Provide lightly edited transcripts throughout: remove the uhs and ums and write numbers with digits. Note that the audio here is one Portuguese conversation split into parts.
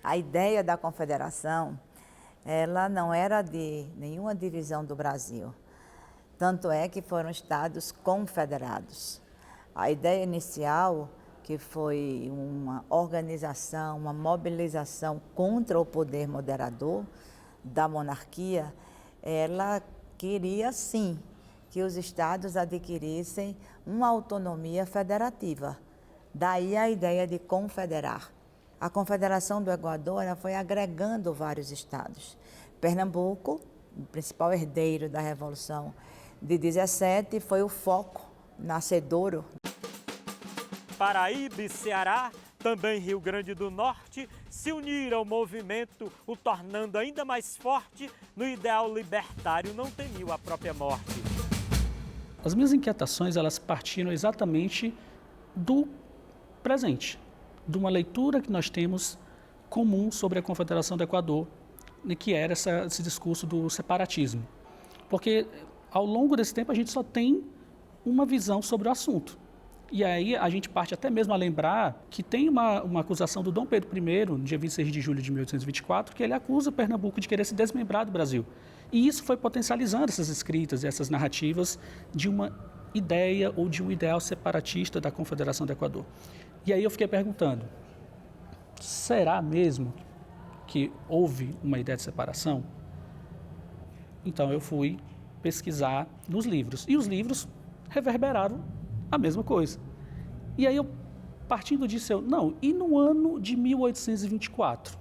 A ideia da confederação, ela não era de nenhuma divisão do Brasil. Tanto é que foram estados confederados. A ideia inicial, que foi uma organização, uma mobilização contra o poder moderador da monarquia, ela queria sim que os estados adquirissem uma autonomia federativa. Daí a ideia de confederar. A Confederação do Equador foi agregando vários estados. Pernambuco, o principal herdeiro da Revolução de 17, foi o foco nascedouro. Paraíba e Ceará, também Rio Grande do Norte, se uniram ao movimento, o tornando ainda mais forte no ideal libertário, não temiam a própria morte. As minhas inquietações, elas partiram exatamente do presente, de uma leitura que nós temos comum sobre a Confederação do Equador, que era esse discurso do separatismo. Porque ao longo desse tempo a gente só tem uma visão sobre o assunto. E aí a gente parte até mesmo a lembrar que tem uma acusação do Dom Pedro I, no dia 26 de julho de 1824, que ele acusa Pernambuco de querer se desmembrar do Brasil. E isso foi potencializando essas escritas e essas narrativas de uma ideia ou de um ideal separatista da Confederação do Equador. E aí eu fiquei perguntando, será mesmo que houve uma ideia de separação? Então eu fui pesquisar nos livros. E os livros reverberaram a mesma coisa. E aí eu, partindo disso, e no ano de 1824?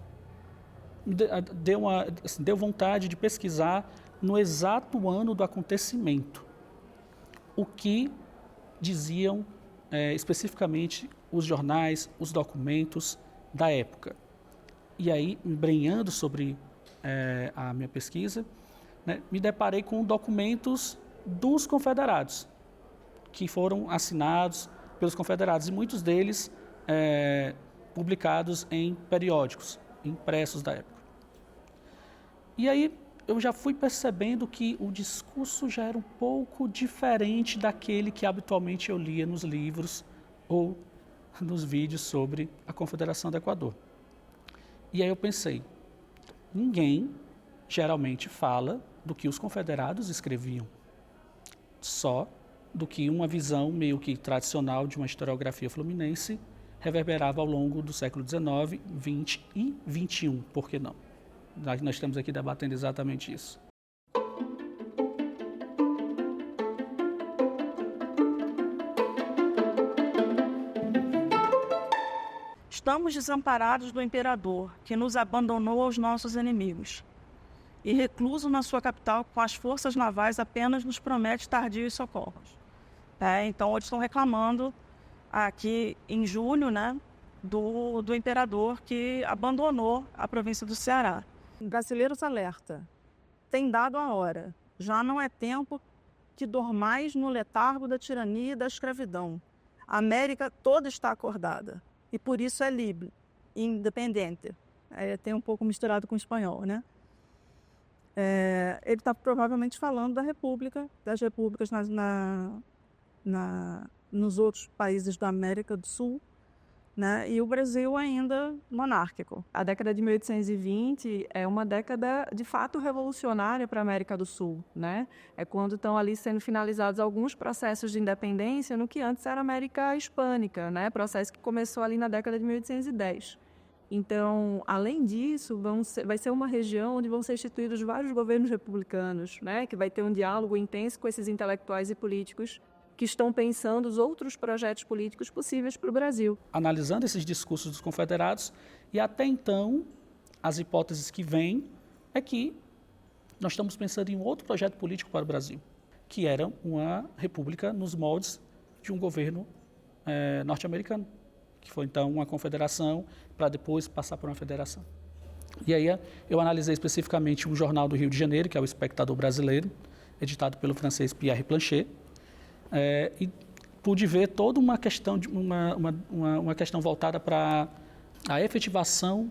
Deu vontade de pesquisar no exato ano do acontecimento o que diziam especificamente os jornais, os documentos da época. E aí, embrenhando sobre a minha pesquisa, me deparei com documentos dos confederados, que foram assinados pelos confederados, e muitos deles publicados em periódicos, impressos da época. E aí eu já fui percebendo que o discurso já era um pouco diferente daquele que habitualmente eu lia nos livros ou nos vídeos sobre a Confederação do Equador. E aí eu pensei, ninguém geralmente fala do que os confederados escreviam, só do que uma visão meio que tradicional de uma historiografia fluminense reverberava ao longo do século XIX, XX e XXI, por que não? Nós estamos aqui debatendo exatamente isso. Estamos desamparados do imperador, que nos abandonou aos nossos inimigos. E recluso na sua capital com as forças navais apenas nos promete tardios socorros. Então eles estão reclamando aqui em julho, do imperador que abandonou a província do Ceará. Brasileiros alerta, tem dado a hora, já não é tempo que dormais no letargo da tirania e da escravidão. A América toda está acordada e por isso é livre, independente. Tem um pouco misturado com o espanhol, ele está provavelmente falando da República, das repúblicas nos outros países da América do Sul, e o Brasil ainda monárquico. A década de 1820 é uma década de fato revolucionária para a América do Sul, É quando estão ali sendo finalizados alguns processos de independência no que antes era América Hispânica, Processo que começou ali na década de 1810. Então, além disso, vai ser uma região onde vão ser instituídos vários governos republicanos, que vai ter um diálogo intenso com esses intelectuais e políticos que estão pensando os outros projetos políticos possíveis para o Brasil. Analisando esses discursos dos confederados, e até então, as hipóteses que vêm é que nós estamos pensando em um outro projeto político para o Brasil, que era uma república nos moldes de um governo norte-americano, que foi então uma confederação para depois passar por uma federação. E aí eu analisei especificamente um jornal do Rio de Janeiro, que é o Espectador Brasileiro, editado pelo francês Pierre Planchet, e pude ver toda uma questão, uma questão voltada para a efetivação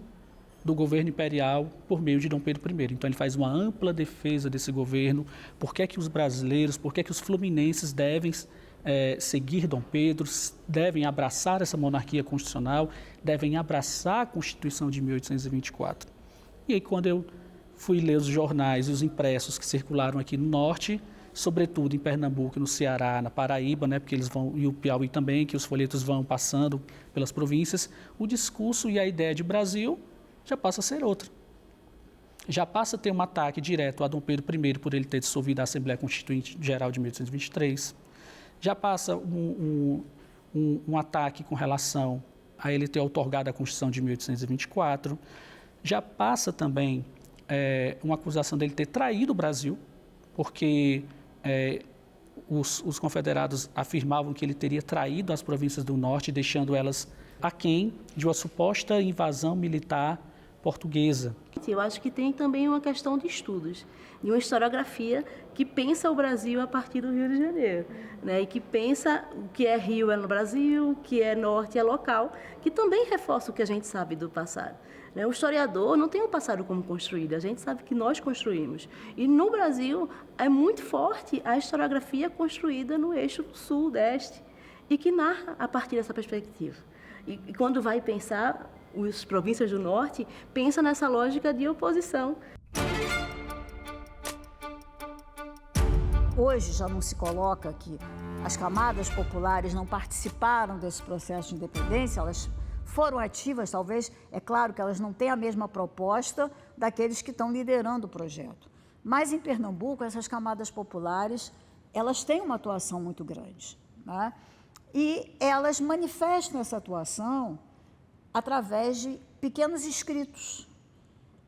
do governo imperial por meio de Dom Pedro I. Então ele faz uma ampla defesa desse governo, por que os brasileiros, por que os fluminenses devem seguir Dom Pedro, devem abraçar essa monarquia constitucional, devem abraçar a Constituição de 1824. E aí, quando eu fui ler os jornais e os impressos que circularam aqui no Norte, sobretudo em Pernambuco, no Ceará, na Paraíba, né, porque eles vão, e o Piauí também, que os folhetos vão passando pelas províncias, o discurso e a ideia de Brasil já passa a ser outra. Já passa a ter um ataque direto a Dom Pedro I por ele ter dissolvido a Assembleia Constituinte Geral de 1823. Já passa um ataque com relação a ele ter outorgado a Constituição de 1824. Já passa também uma acusação dele ter traído o Brasil, porque os confederados afirmavam que ele teria traído as províncias do Norte, deixando elas aquém de uma suposta invasão militar portuguesa. Eu acho que tem também uma questão de estudos, de uma historiografia que pensa o Brasil a partir do Rio de Janeiro, né? E que pensa o que é Rio é no Brasil, o que é Norte é local, que também reforça o que a gente sabe do passado. O historiador não tem o passado como construído, a gente sabe que nós construímos. E no Brasil é muito forte a historiografia construída no eixo sul-sudeste e que narra a partir dessa perspectiva. E quando vai pensar as províncias do Norte, pensa nessa lógica de oposição. Hoje já não se coloca que as camadas populares não participaram desse processo de independência, elas foram ativas, talvez, é claro que elas não têm a mesma proposta daqueles que estão liderando o projeto. Mas em Pernambuco, essas camadas populares, elas têm uma atuação muito grande, né? E elas manifestam essa atuação através de pequenos escritos.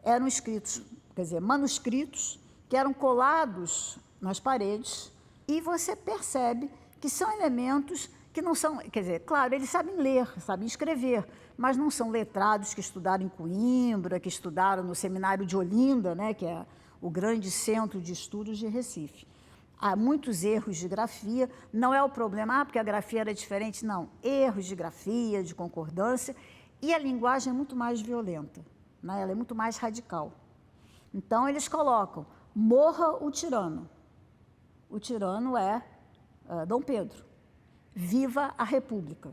Eram escritos, quer dizer, manuscritos, que eram colados nas paredes, e você percebe que são elementos que não são, quer dizer, claro, eles sabem ler, sabem escrever, mas não são letrados que estudaram em Coimbra, que estudaram no Seminário de Olinda, né, que é o grande centro de estudos de Recife. Há muitos erros de grafia, não é o problema, porque a grafia era diferente, não. Erros de grafia, de concordância, e a linguagem é muito mais violenta, né, ela é muito mais radical. Então, eles colocam, morra o tirano. O tirano é Dom Pedro. Viva a República.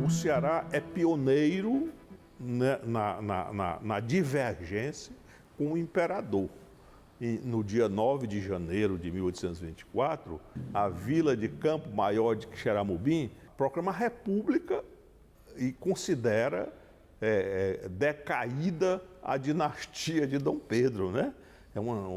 O Ceará é pioneiro, né, na divergência com o imperador. E no dia 9 de janeiro de 1824, a vila de Campo Maior de Xeramubim proclama a República e considera decaída a dinastia de Dom Pedro, né?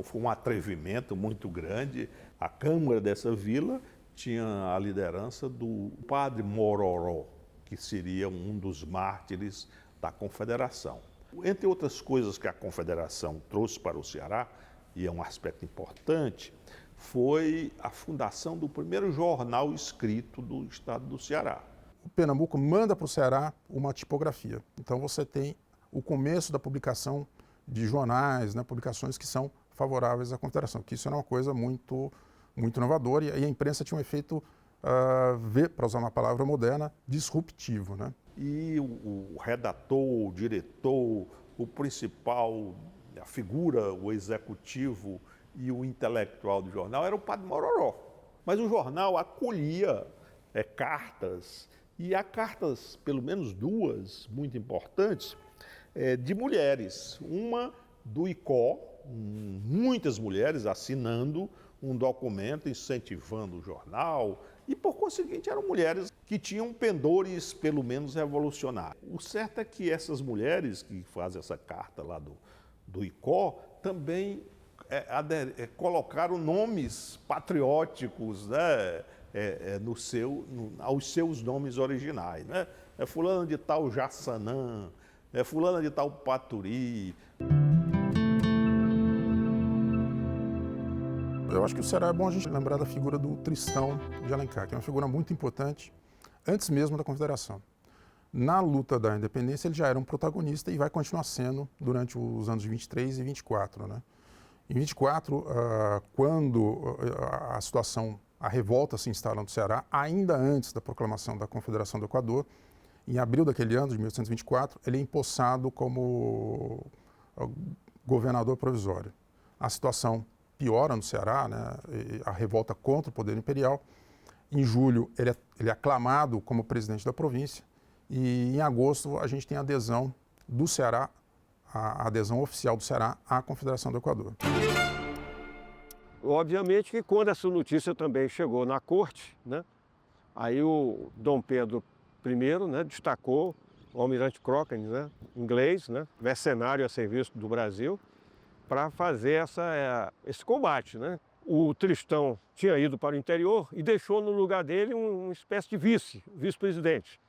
Foi um atrevimento muito grande. A Câmara dessa vila tinha a liderança do padre Mororó, que seria um dos mártires da Confederação. Entre outras coisas que a Confederação trouxe para o Ceará, e é um aspecto importante, foi a fundação do primeiro jornal escrito do estado do Ceará. O Pernambuco manda para o Ceará uma tipografia. Então você tem o começo da publicação de jornais, né, publicações que são favoráveis à Confederação, que isso era uma coisa muito, muito inovadora, e a imprensa tinha um efeito, para usar uma palavra moderna, disruptivo, né? E o redator, o diretor, o principal, a figura, o executivo e o intelectual do jornal era o padre Mororó. Mas o jornal acolhia cartas, e há cartas, pelo menos duas, muito importantes, de mulheres. Uma do ICO, muitas mulheres assinando um documento incentivando o jornal, e por conseguinte eram mulheres que tinham pendores pelo menos revolucionários. O certo é que essas mulheres que fazem essa carta lá do ICO também colocaram nomes patrióticos, né, aos seus nomes originais, né? Fulano de tal Jaçanã, fulano de tal Paturi. Eu acho que o Ceará é bom a gente lembrar da figura do Tristão de Alencar, que é uma figura muito importante, antes mesmo da Confederação. Na luta da independência, ele já era um protagonista e vai continuar sendo durante os anos 23 e 24. Né? Em 24, quando a revolta se instala no Ceará, ainda antes da proclamação da Confederação do Equador, em abril daquele ano, de 1824, ele é empossado como governador provisório. a situação piora no Ceará, né? A revolta contra o poder imperial. Em julho, ele é aclamado como presidente da província e em agosto a gente tem a adesão do Ceará, a adesão oficial do Ceará à Confederação do Equador. Obviamente que quando essa notícia também chegou na corte, né, aí o Dom Pedro I, né, destacou o almirante Cochrane, né, inglês, né, mercenário a serviço do Brasil, para fazer esse combate, né? O Tristão tinha ido para o interior e deixou no lugar dele uma espécie de vice-presidente.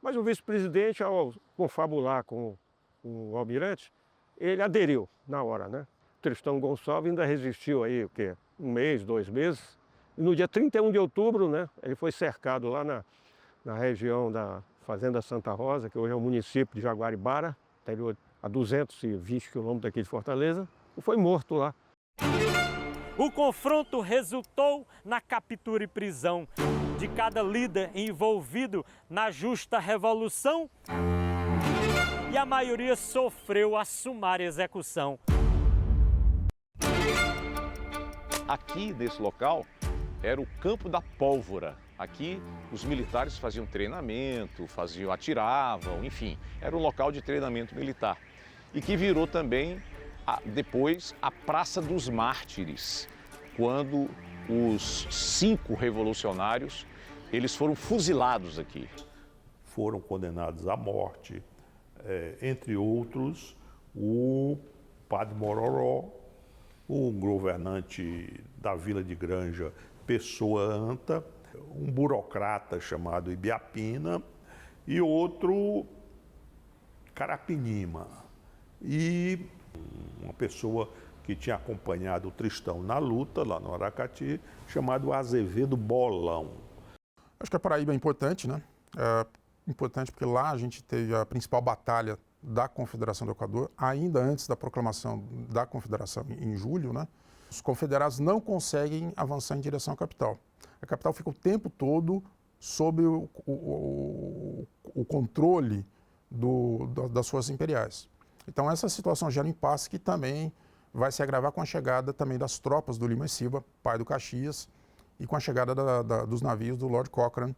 Mas o vice-presidente, ao confabular com o almirante, ele aderiu na hora, né? Tristão Gonçalves ainda resistiu aí, o quê? 1 mês, 2 meses. E no dia 31 de outubro, né, ele foi cercado lá na região da Fazenda Santa Rosa, que hoje é o município de Jaguaribara, interior a 220 quilômetros daqui de Fortaleza, e foi morto lá. O confronto resultou na captura e prisão de cada líder envolvido na justa revolução e a maioria sofreu a sumária execução. Aqui, nesse local, era o Campo da Pólvora. Aqui, os militares faziam treinamento, atiravam, enfim, era um local de treinamento militar. E que virou também, depois, a Praça dos Mártires, quando os 5 revolucionários, eles foram fuzilados aqui. Foram condenados à morte, entre outros, o Padre Mororó, o governante da Vila de Granja, Pessoa Anta, um burocrata chamado Ibiapina e outro Carapinima. E uma pessoa que tinha acompanhado o Tristão na luta, lá no Aracati, chamado Azevedo Bolão. Acho que a Paraíba é importante, né? Importante porque lá a gente teve a principal batalha da Confederação do Equador, ainda antes da proclamação da Confederação em julho, né? Os confederados não conseguem avançar em direção à capital. A capital fica o tempo todo sob o controle das forças imperiais. Então essa situação gera um impasse que também vai se agravar com a chegada também das tropas do Lima e Silva, pai do Caxias, e com a chegada dos navios do Lord Cochrane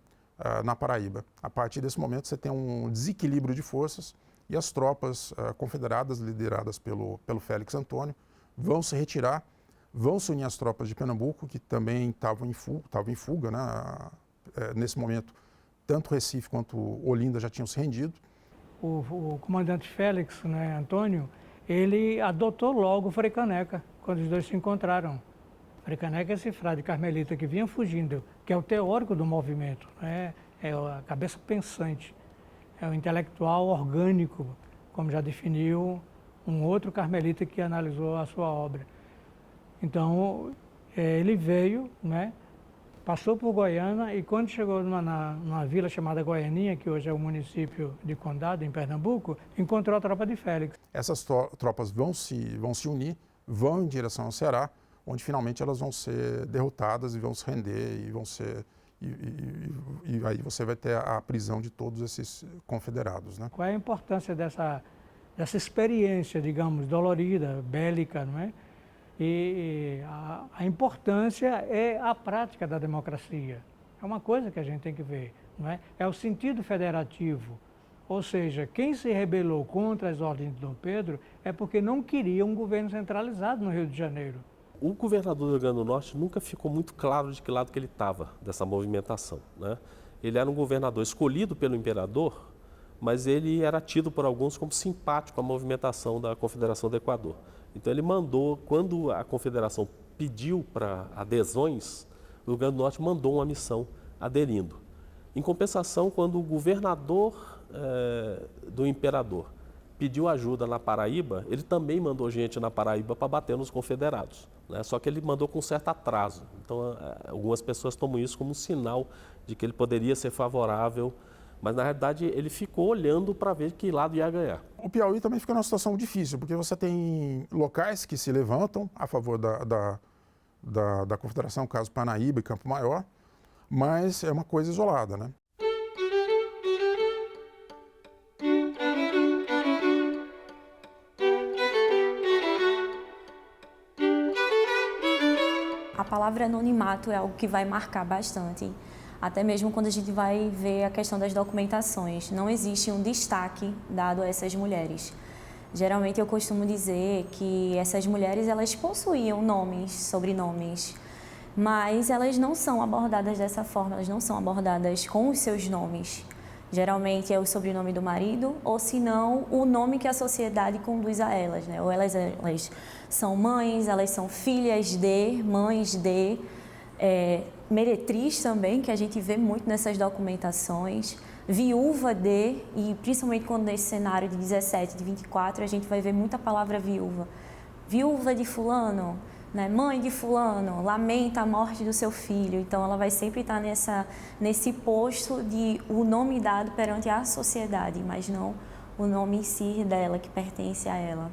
na Paraíba. A partir desse momento você tem um desequilíbrio de forças e as tropas confederadas, lideradas pelo Félix Antônio, vão se retirar, vão se unir às tropas de Pernambuco, que também estavam em fuga, né? Nesse momento, tanto Recife quanto Olinda já tinham se rendido. O comandante Félix, né, Antônio, ele adotou logo o Frei Caneca, quando os dois se encontraram. Frei Caneca é esse frade carmelita que vinha fugindo, que é o teórico do movimento, né? É a cabeça pensante, é o intelectual orgânico, como já definiu um outro carmelita que analisou a sua obra. Então, ele veio, né, passou por Goiânia e quando chegou numa vila chamada Goianinha, que hoje é o município de Condado, em Pernambuco, encontrou a tropa de Félix. Essas tropas vão se unir, vão em direção ao Ceará, onde finalmente elas vão ser derrotadas e vão se render e vão ser... E aí você vai ter a prisão de todos esses confederados, né? Qual é a importância dessa experiência, digamos, dolorida, bélica, não é? E a importância é a prática da democracia. É uma coisa que a gente tem que ver, não é? É o sentido federativo. Ou seja, quem se rebelou contra as ordens de Dom Pedro é porque não queria um governo centralizado no Rio de Janeiro. O governador do Rio Grande do Norte nunca ficou muito claro de que lado que ele estava dessa movimentação, né? Ele era um governador escolhido pelo imperador, mas ele era tido por alguns como simpático à movimentação da Confederação do Equador. Então ele mandou, quando a Confederação pediu para adesões, o Rio Grande do Norte mandou uma missão aderindo. Em compensação, quando o governador do imperador pediu ajuda na Paraíba, ele também mandou gente na Paraíba para bater nos confederados, né? Só que ele mandou com certo atraso. Então, algumas pessoas tomam isso como um sinal de que ele poderia ser favorável, mas na realidade ele ficou olhando para ver que lado ia ganhar. O Piauí também fica numa situação difícil, porque você tem locais que se levantam a favor da Confederação, caso Parnaíba e Campo Maior, mas é uma coisa isolada, né? palavra anonimato é algo que vai marcar bastante, até mesmo quando a gente vai ver a questão das documentações. Não existe um destaque dado a essas mulheres. Geralmente eu costumo dizer que essas mulheres elas possuíam nomes, sobrenomes, mas elas não são abordadas dessa forma, elas não são abordadas com os seus nomes. Geralmente é o sobrenome do marido, ou se não, o nome que a sociedade conduz a elas, né? Ou elas são mães, elas são filhas de, mães de, meretriz também, que a gente vê muito nessas documentações, viúva de, e principalmente quando nesse cenário de 17, de 24, a gente vai ver muita palavra viúva. Viúva de fulano, né? Mãe de fulano, lamenta a morte do seu filho. Então ela vai sempre estar nesse posto de o nome dado perante a sociedade, mas não o nome em si dela, que pertence a ela.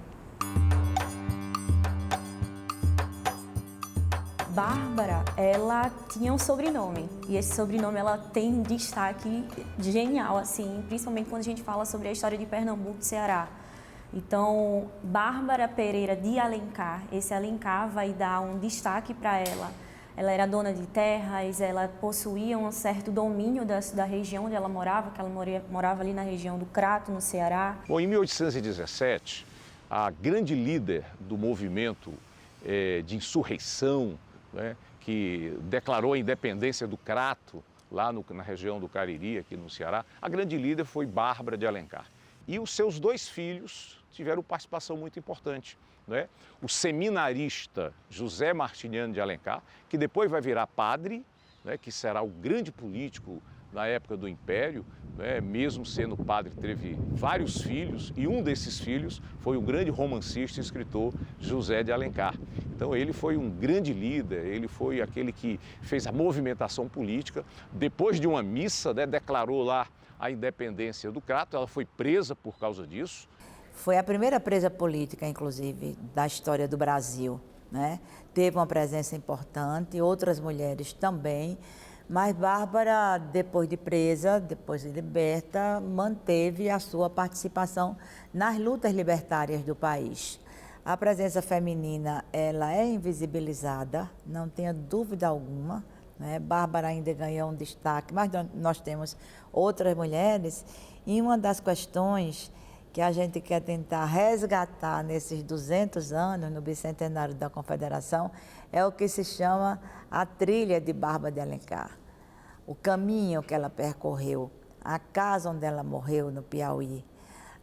Bárbara, ela tinha um sobrenome, e esse sobrenome ela tem um destaque genial, assim, principalmente quando a gente fala sobre a história de Pernambuco e Ceará. Então, Bárbara Pereira de Alencar, esse Alencar vai dar um destaque para ela. Ela era dona de terras, ela possuía um certo domínio da região onde ela morava, que ela morava ali na região do Crato, no Ceará. Bom, em 1817, a grande líder do movimento de insurreição, né, que declarou a independência do Crato, lá na região do Cariri, aqui no Ceará, a grande líder foi Bárbara de Alencar. E os seus 2 filhos tiveram participação muito importante, né? O seminarista José Martiniano de Alencar, que depois vai virar padre, né, que será o grande político na época do Império, né, mesmo sendo padre, teve vários filhos, e um desses filhos foi o grande romancista e escritor José de Alencar. Então ele foi um grande líder, ele foi aquele que fez a movimentação política. Depois de uma missa, né, declarou lá a independência do Crato, ela foi presa por causa disso. Foi a primeira presa política, inclusive, da história do Brasil, né? Teve uma presença importante, outras mulheres também, mas Bárbara, depois de presa, depois de liberta, manteve a sua participação nas lutas libertárias do país. A presença feminina, ela é invisibilizada, não tenha dúvida alguma, né? Bárbara ainda ganhou um destaque, mas nós temos outras mulheres, e uma das questões que a gente quer tentar resgatar nesses 200 anos, no bicentenário da Confederação, é o que se chama a trilha de Bárbara de Alencar. O caminho que ela percorreu, a casa onde ela morreu, no Piauí,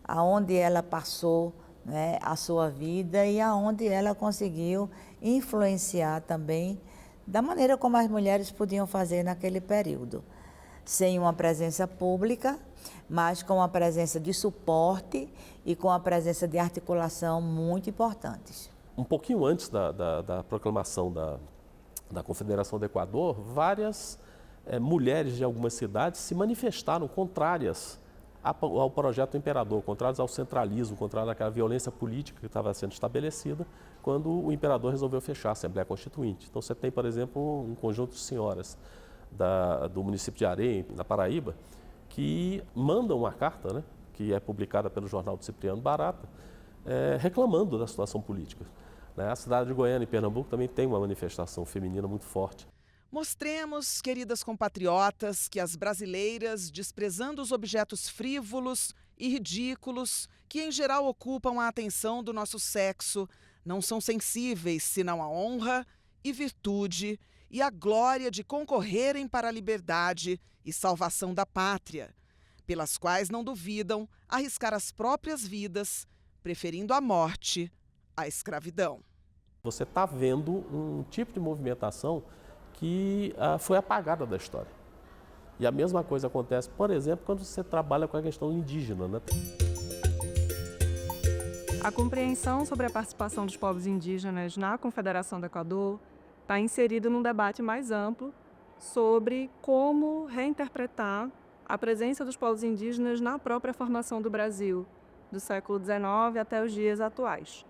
aonde ela passou, né, a sua vida e aonde ela conseguiu influenciar também da maneira como as mulheres podiam fazer naquele período. Sem uma presença pública, mas com a presença de suporte e com a presença de articulação muito importantes. Um pouquinho antes da proclamação da Confederação do Equador, várias mulheres de algumas cidades se manifestaram contrárias ao projeto do imperador, contrárias ao centralismo, contrárias àquela violência política que estava sendo estabelecida quando o imperador resolveu fechar a Assembleia Constituinte. Então você tem, por exemplo, um conjunto de senhoras do município de Areia, na Paraíba, que mandam uma carta, né, que é publicada pelo jornal de Cipriano Barata, reclamando da situação política. Né? A cidade de Goiânia, em Pernambuco, também tem uma manifestação feminina muito forte. Mostremos, queridas compatriotas, que as brasileiras, desprezando os objetos frívolos e ridículos, que em geral ocupam a atenção do nosso sexo, não são sensíveis senão à honra e virtude e à glória de concorrerem para a liberdade e salvação da pátria, pelas quais não duvidam arriscar as próprias vidas, preferindo a morte à escravidão. Você está vendo um tipo de movimentação que foi apagada da história. E a mesma coisa acontece, por exemplo, quando você trabalha com a questão indígena, né? A compreensão sobre a participação dos povos indígenas na Confederação do Equador está inserida num debate mais amplo sobre como reinterpretar a presença dos povos indígenas na própria formação do Brasil, do século XIX até os dias atuais.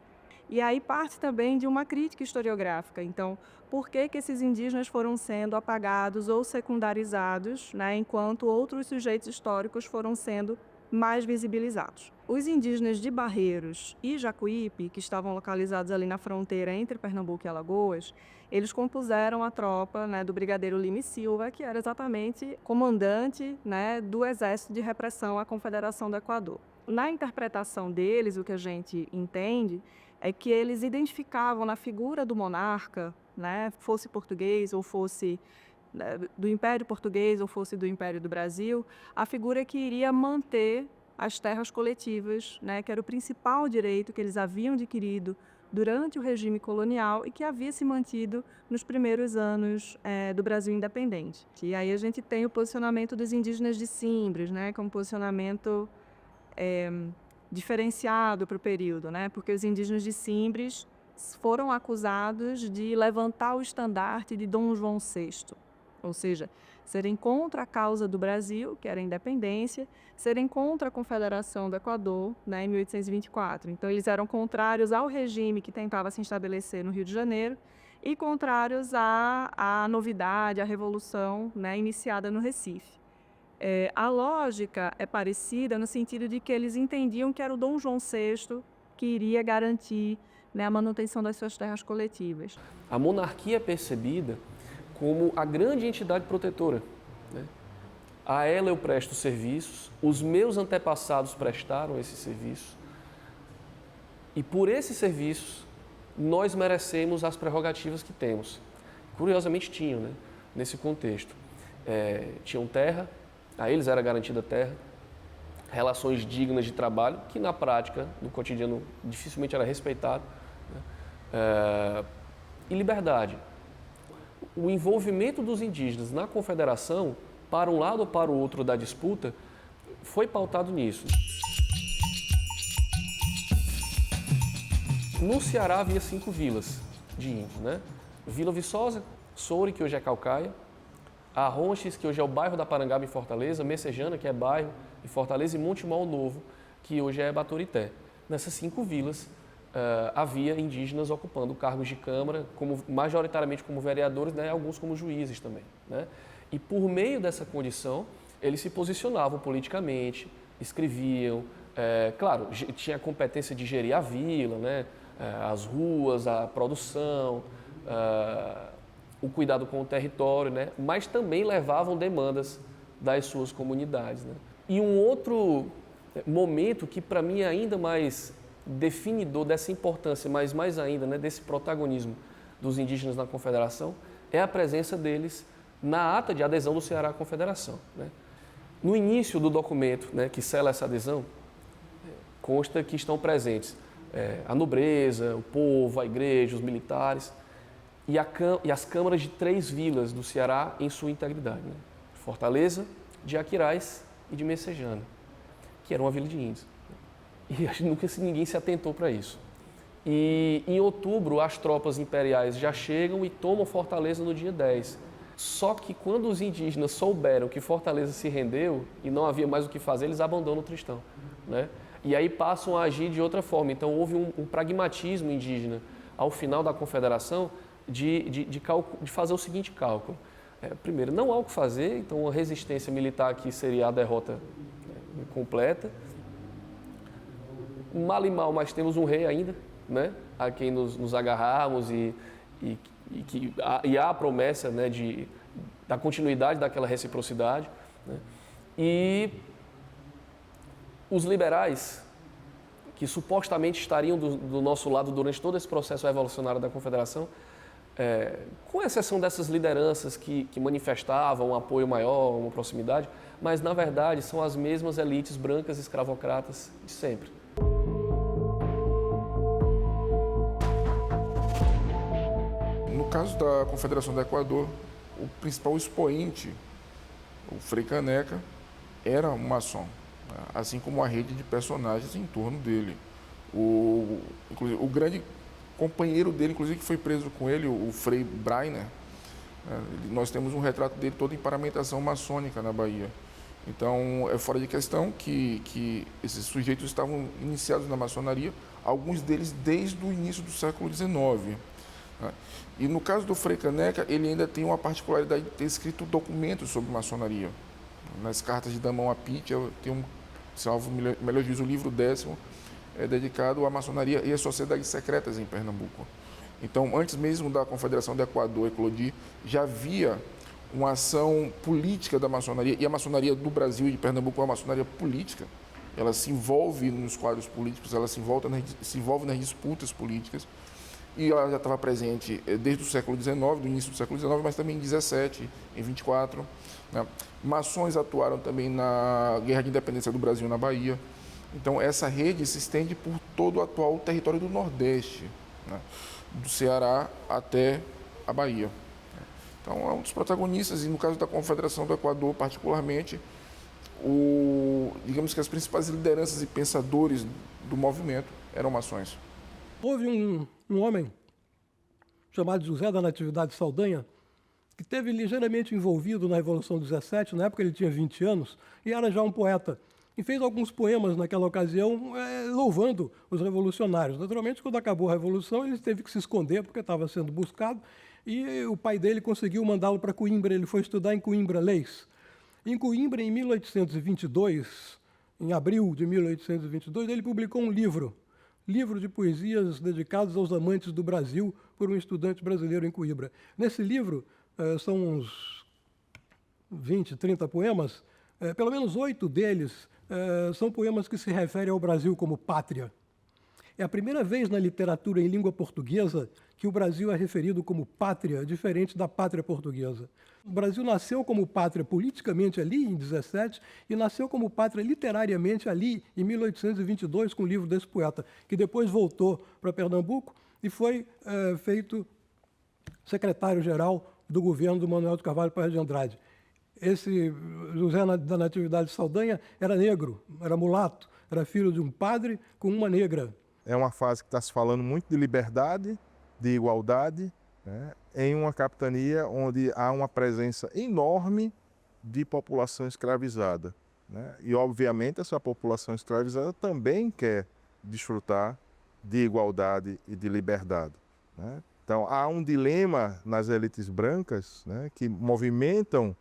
E aí parte também de uma crítica historiográfica. Então, por que esses indígenas foram sendo apagados ou secundarizados, né, enquanto outros sujeitos históricos foram sendo mais visibilizados. Os indígenas de Barreiros e Jacuípe, que estavam localizados ali na fronteira entre Pernambuco e Alagoas, eles compuseram a tropa, né, do brigadeiro Lima e Silva, que era exatamente comandante, né, do Exército de Repressão à Confederação do Equador. Na interpretação deles, o que a gente entende é que eles identificavam na figura do monarca, né, fosse português ou fosse do Império Português ou fosse do Império do Brasil, a figura que iria manter as terras coletivas, né, que era o principal direito que eles haviam adquirido durante o regime colonial e que havia se mantido nos primeiros anos do Brasil independente. E aí a gente tem o posicionamento dos indígenas de Simbres, né, como posicionamento diferenciado para o período, né, porque os indígenas de Simbres foram acusados de levantar o estandarte de Dom João VI, ou seja, serem contra a causa do Brasil, que era a independência, serem contra a Confederação do Equador, né, em 1824. Então, eles eram contrários ao regime que tentava se estabelecer no Rio de Janeiro e contrários à novidade, à revolução, né, iniciada no Recife. A lógica é parecida no sentido de que eles entendiam que era o Dom João VI que iria garantir, né, a manutenção das suas terras coletivas. A monarquia é percebida como a grande entidade protetora, né? A ela eu presto serviços, os meus antepassados prestaram esses serviços e por esses serviços nós merecemos as prerrogativas que temos. Curiosamente tinham, né? Nesse contexto. Tinham terra, a eles era garantida terra, relações dignas de trabalho, que na prática, no cotidiano, dificilmente era respeitado, né? E liberdade. O envolvimento dos indígenas na confederação, para um lado ou para o outro da disputa, foi pautado nisso. No Ceará havia 5 vilas de índios, né? Vila Viçosa, Soure, que hoje é Caucaia, Arronches, que hoje é o bairro da Parangaba em Fortaleza, Messejana, que é bairro em Fortaleza, e Monte Mal Novo, que hoje é Baturité. Nessas 5 vilas, havia indígenas ocupando cargos de Câmara, majoritariamente como vereadores, né, alguns como juízes também, né? E por meio dessa condição, eles se posicionavam politicamente, escreviam, claro, tinha a competência de gerir a vila, né, as ruas, a produção, o cuidado com o território, né, mas também levavam demandas das suas comunidades, né? E um outro momento que para mim é ainda mais definidor dessa importância, mas mais ainda, né, desse protagonismo dos indígenas na Confederação, é a presença deles na ata de adesão do Ceará à Confederação, né? No início do documento, né, que sela essa adesão, consta que estão presentes a nobreza, o povo, a igreja, os militares e as câmaras de 3 vilas do Ceará em sua integridade, né? Fortaleza, de Aquiraz e de Messejana, que era uma vila de índios. E nunca ninguém se atentou para isso. E em outubro, as tropas imperiais já chegam e tomam Fortaleza no dia 10. Só que quando os indígenas souberam que Fortaleza se rendeu e não havia mais o que fazer, eles abandonam o Tristão, né? E aí passam a agir de outra forma. Então houve um pragmatismo indígena ao final da Confederação de fazer o seguinte cálculo. Primeiro, não há o que fazer, então a resistência militar aqui seria a derrota, né, completa. Mal e mal, mas temos um rei ainda, né, a quem nos agarrarmos e há a promessa, né, da continuidade daquela reciprocidade, né? E os liberais, que supostamente estariam do nosso lado durante todo esse processo revolucionário da Confederação, com exceção dessas lideranças que manifestavam um apoio maior, uma proximidade, mas na verdade são as mesmas elites brancas escravocratas de sempre. No caso da Confederação do Equador, o principal expoente, o Frei Caneca, era um maçom, assim como a rede de personagens em torno dele. O grande companheiro dele, inclusive, que foi preso com ele, o Frei Brainer, nós temos um retrato dele todo em paramentação maçônica na Bahia. Então, é fora de questão que esses sujeitos estavam iniciados na maçonaria, alguns deles desde o início do século XIX. E no caso do Frei Caneca, ele ainda tem uma particularidade de ter escrito documentos sobre maçonaria. Nas cartas de Damão a Pitia tem salvo melhor juízo, o livro 10º é dedicado à maçonaria e às sociedades secretas em Pernambuco. Então, antes mesmo da Confederação do Equador eclodir, já havia uma ação política da maçonaria, e a maçonaria do Brasil e de Pernambuco é uma maçonaria política. Ela se envolve nos quadros políticos, ela se envolve nas disputas políticas, e ela já estava presente desde o século XIX, do início do século XIX, mas também em 17, em 24. Né? Maçons atuaram também na Guerra de Independência do Brasil na Bahia. Então, essa rede se estende por todo o atual território do Nordeste, né? Do Ceará até a Bahia. Então, é um dos protagonistas, e no caso da Confederação do Equador, particularmente, digamos que as principais lideranças e pensadores do movimento eram maçons. Houve um homem chamado José da Natividade Saldanha, que esteve ligeiramente envolvido na Revolução 17, na época ele tinha 20 anos, e era já um poeta. E fez alguns poemas naquela ocasião louvando os revolucionários. Naturalmente, quando acabou a Revolução, ele teve que se esconder porque estava sendo buscado, e o pai dele conseguiu mandá-lo para Coimbra. Ele foi estudar em Coimbra leis. Em Coimbra, em 1822, em abril de 1822, ele publicou um livro de poesias dedicados aos amantes do Brasil, por um estudante brasileiro em Coimbra. Nesse livro, são uns 20, 30 poemas, pelo menos 8 deles são poemas que se referem ao Brasil como pátria. É a primeira vez na literatura em língua portuguesa que o Brasil é referido como pátria, diferente da pátria portuguesa. O Brasil nasceu como pátria politicamente ali, em 17, e nasceu como pátria literariamente ali, em 1822, com o livro desse poeta, que depois voltou para Pernambuco e foi feito secretário-geral do governo do Manuel de Carvalho Paes de Andrade. Esse José da Natividade Saldanha era negro, era mulato, era filho de um padre com uma negra. É uma fase que está se falando muito de liberdade, de igualdade, né, em uma capitania onde há uma presença enorme de população escravizada. Né? E, obviamente, essa população escravizada também quer desfrutar de igualdade e de liberdade. Né? Então, há um dilema nas elites brancas, né, que movimentam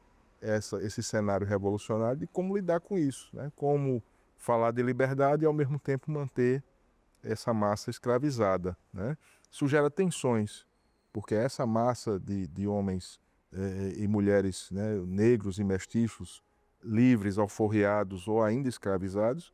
esse cenário revolucionário de como lidar com isso, né? Como falar de liberdade e, ao mesmo tempo, manter essa massa escravizada. Né? Isso gera tensões, porque essa massa de homens e mulheres, né, negros e mestiços, livres, alforriados ou ainda escravizados,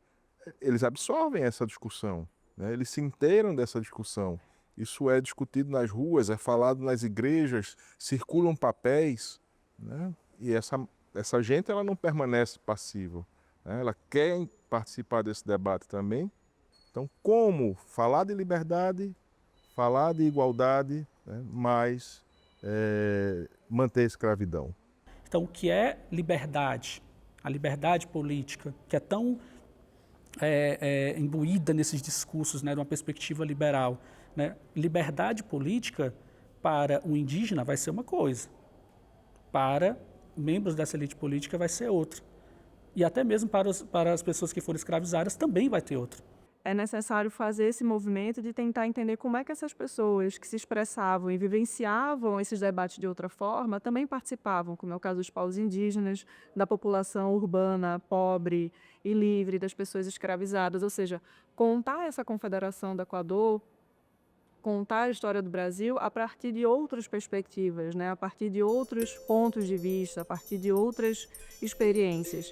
eles absorvem essa discussão, né? Eles se inteiram dessa discussão. Isso é discutido nas ruas, é falado nas igrejas, circulam papéis, né? E essa gente ela não permanece passiva, né? Ela quer participar desse debate também. Então, como falar de liberdade, falar de igualdade, né? Mas manter a escravidão. Então, o que é liberdade? A liberdade política, que é tão imbuída nesses discursos, né, de uma perspectiva liberal. Né? Liberdade política para o indígena vai ser uma coisa, para membros dessa elite política vai ser outra. E até mesmo para as pessoas que foram escravizadas também vai ter outra. É necessário fazer esse movimento de tentar entender como é que essas pessoas que se expressavam e vivenciavam esses debates de outra forma também participavam, como é o caso dos povos indígenas, da população urbana, pobre e livre, das pessoas escravizadas. Ou seja, contar essa confederação do Equador, contar a história do Brasil a partir de outras perspectivas, né? A partir de outros pontos de vista, a partir de outras experiências.